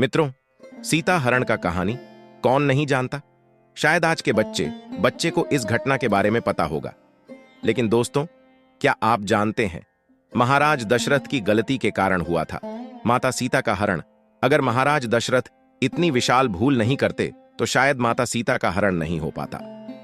मित्रों, सीता हरण का कहानी कौन नहीं जानता। शायद आज के बच्चे को इस घटना के बारे में पता होगा। लेकिन दोस्तों, क्या आप जानते हैं, महाराज दशरथ की गलती के कारण हुआ था माता सीता का हरण। अगर महाराज दशरथ इतनी विशाल भूल नहीं करते तो शायद माता सीता का हरण नहीं हो पाता।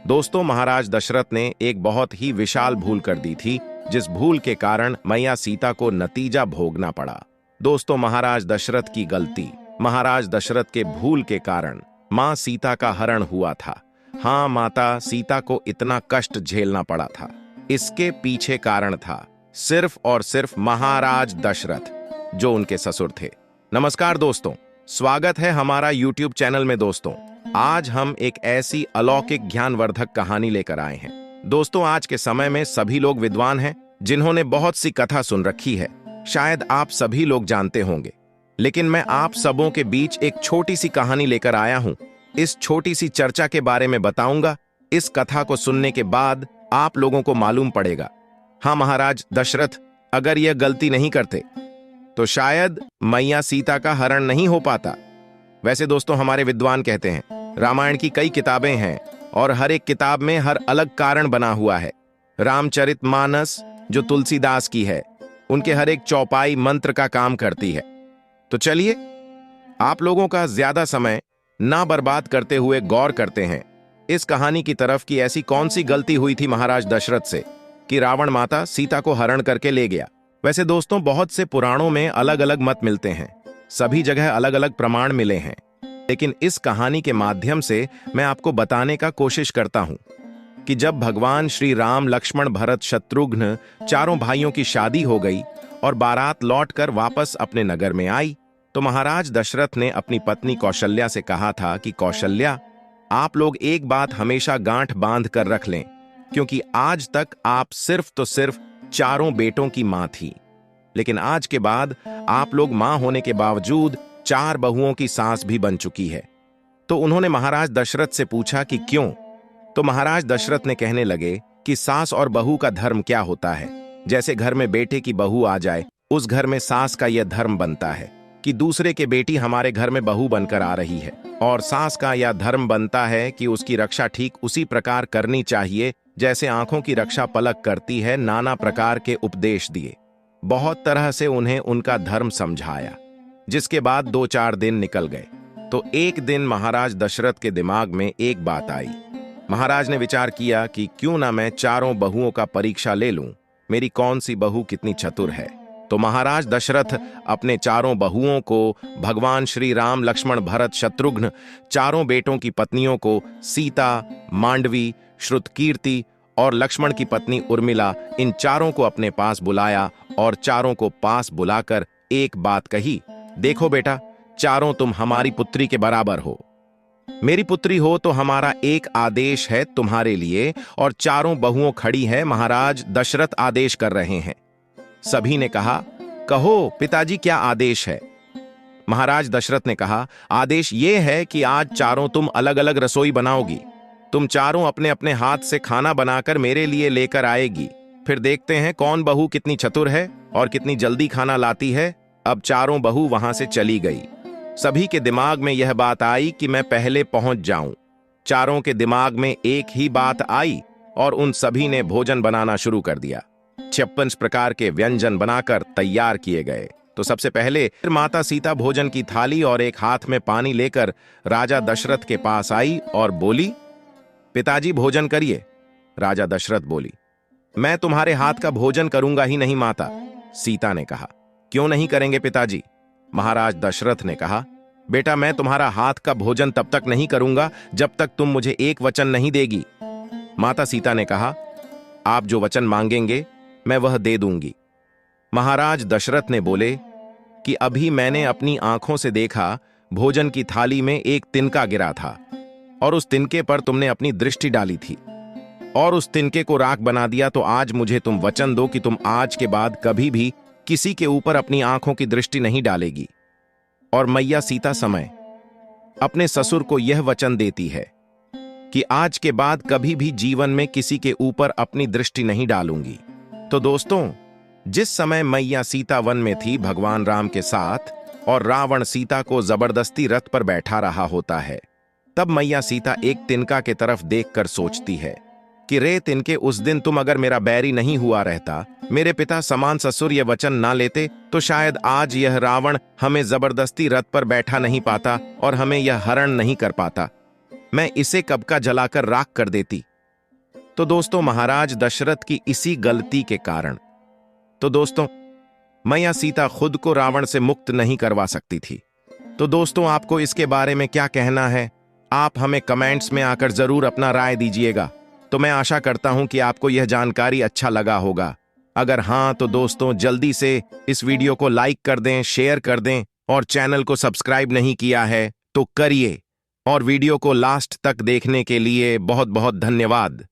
दोस्तों, महाराज दशरथ ने एक बहुत ही विशाल भूल कर दी थी, जिस भूल के कारण मैया सीता को नतीजा भोगना पड़ा। दोस्तों, महाराज दशरथ की गलती, महाराज दशरथ के भूल के कारण मां सीता का हरण हुआ था। हां, माता सीता को इतना कष्ट झेलना पड़ा था। इसके पीछे कारण था सिर्फ और सिर्फ महाराज दशरथ, जो उनके ससुर थे। नमस्कार दोस्तों, स्वागत है हमारा YouTube चैनल में। दोस्तों, आज हम एक ऐसी अलौकिक ज्ञानवर्धक कहानी लेकर आए हैं। दोस्तों, आज के समय में सभी लोग विद्वान हैं, जिन्होंने बहुत सी कथा सुन रखी है। शायद आप सभी लोग जानते होंगे, लेकिन मैं आप सबों के बीच एक छोटी सी कहानी लेकर आया हूं। इस छोटी सी चर्चा के बारे में बताऊंगा। इस कथा को सुनने के बाद आप लोगों को मालूम पड़ेगा, हाँ, महाराज दशरथ अगर यह गलती नहीं करते तो शायद मैया सीता का हरण नहीं हो पाता। वैसे दोस्तों, हमारे विद्वान कहते हैं रामायण की कई किताबें हैं और हर एक किताब में हर अलग कारण बना हुआ है। रामचरितमानस जो तुलसीदास की है, उनके हर एक चौपाई मंत्र का काम करती है। तो चलिए, आप लोगों का ज्यादा समय ना बर्बाद करते हुए गौर करते हैं इस कहानी की तरफ कि ऐसी कौन सी गलती हुई थी महाराज दशरथ से कि रावण माता सीता को हरण करके ले गया। वैसे दोस्तों, बहुत से पुराणों में अलग अलग मत मिलते हैं, सभी जगह अलग अलग प्रमाण मिले हैं, लेकिन इस कहानी के माध्यम से मैं आपको बताने का कोशिश करता हूं कि जब भगवान श्री राम, लक्ष्मण, भरत, शत्रुघ्न चारों भाइयों की शादी हो गई और बारात लौटकर वापस अपने नगर में आई, तो महाराज दशरथ ने अपनी पत्नी कौशल्या से कहा था कि कौशल्या, आप लोग एक बात हमेशा गांठ बांध कर रख लें, क्योंकि आज तक आप सिर्फ तो सिर्फ चारों बेटों की मां थी, लेकिन आज के बाद आप लोग मां होने के बावजूद 4 बहुओं की सास भी बन चुकी है। तो उन्होंने महाराज दशरथ से पूछा कि क्यों? तो महाराज दशरथ ने कहने लगे कि सास और बहू का धर्म क्या होता है। जैसे घर में बेटे की बहू आ जाए, उस घर में सास का यह धर्म बनता है कि दूसरे के बेटी हमारे घर में बहू बनकर आ रही है, और सास का यह धर्म बनता है कि उसकी रक्षा ठीक उसी प्रकार करनी चाहिए जैसे आंखों की रक्षा पलक करती है। नाना प्रकार के उपदेश दिए, बहुत तरह से उन्हें उनका धर्म समझाया। जिसके बाद 2-4 दिन निकल गए तो एक दिन महाराज दशरथ के दिमाग में एक बात आई। महाराज ने विचार किया कि क्यों ना मैं चारों बहुओं का परीक्षा ले लूं, मेरी कौन सी बहू कितनी चतुर है। तो महाराज दशरथ अपने चारों बहुओं को, भगवान श्री राम, लक्ष्मण, भरत, शत्रुघ्न चारों बेटों की पत्नियों को, सीता, मांडवी, श्रुतकीर्ति और लक्ष्मण की पत्नी उर्मिला, इन चारों को अपने पास बुलाया और चारों को पास बुलाकर एक बात कही, देखो बेटा, चारों तुम हमारी पुत्री के बराबर हो। मेरी पुत्री हो तो हमारा एक आदेश है तुम्हारे लिए, और चारों बहुओं खड़ी है, महाराज दशरथ आदेश कर रहे हैं। सभी ने कहा, कहो पिताजी, क्या आदेश है? महाराज दशरथ ने कहा, आदेश ये है कि आज चारों तुम अलग अलग रसोई बनाओगी। तुम चारों अपने अपने हाथ से खाना बनाकर मेरे लिए लेकर आएगी। फिर देखते हैं कौन बहू कितनी चतुर है और कितनी जल्दी खाना लाती है। अब चारों बहू वहां से चली गई। सभी के दिमाग में यह बात आई कि मैं पहले पहुंच जाऊं। चारों के दिमाग में एक ही बात आई और उन सभी ने भोजन बनाना शुरू कर दिया। 56 प्रकार के व्यंजन बनाकर तैयार किए गए। तो सबसे पहले माता सीता भोजन की थाली और एक हाथ में पानी लेकर राजा दशरथ के पास आई और बोली, पिताजी भोजन करिए। राजा दशरथ बोली, मैं तुम्हारे हाथ का भोजन करूंगा ही नहीं माता। सीता ने कहा, क्यों नहीं करेंगे पिताजी? महाराज दशरथ ने कहा, बेटा, मैं तुम्हारा हाथ का भोजन तब तक नहीं करूंगा जब तक तुम मुझे एक वचन नहीं देगी। माता सीता ने कहा, आप जो वचन मांगेंगे मैं वह दे दूंगी। महाराज दशरथ ने बोले कि अभी मैंने अपनी आंखों से देखा, भोजन की थाली में एक तिनका गिरा था और उस तिनके पर तुमने अपनी दृष्टि डाली थी और उस तिनके को राख बना दिया। तो आज मुझे तुम वचन दो कि तुम आज के बाद कभी भी किसी के ऊपर अपनी आंखों की दृष्टि नहीं डालेगी। और मैया सीता समय अपने ससुर को यह वचन देती है कि आज के बाद कभी भी जीवन में किसी के ऊपर अपनी दृष्टि नहीं डालूंगी। तो दोस्तों, जिस समय मैया सीता वन में थी भगवान राम के साथ, और रावण सीता को जबरदस्ती रथ पर बैठा रहा होता है। तब मैया सीता एक तिनका के तरफ देखकर सोचती है कि रे तिनके, उस दिन तुम अगर मेरा बैरी नहीं हुआ रहता, मेरे पिता समान ससुर ये वचन ना लेते, तो शायद आज यह रावण हमें जबरदस्ती रथ पर बैठा नहीं पाता और हमें यह हरण नहीं कर पाता। मैं इसे कब का जलाकर राख कर देती। तो दोस्तों, महाराज दशरथ की इसी गलती के कारण तो दोस्तों मैया सीता खुद को रावण से मुक्त नहीं करवा सकती थी। तो दोस्तों, आपको इसके बारे में क्या कहना है? आप हमें कमेंट्स में आकर जरूर अपना राय दीजिएगा। तो मैं आशा करता हूं कि आपको यह जानकारी अच्छा लगा होगा। अगर हाँ, तो दोस्तों जल्दी से इस वीडियो को लाइक कर दें, शेयर कर दें, और चैनल को सब्सक्राइब नहीं किया है तो करिए। और वीडियो को लास्ट तक देखने के लिए बहुत बहुत धन्यवाद।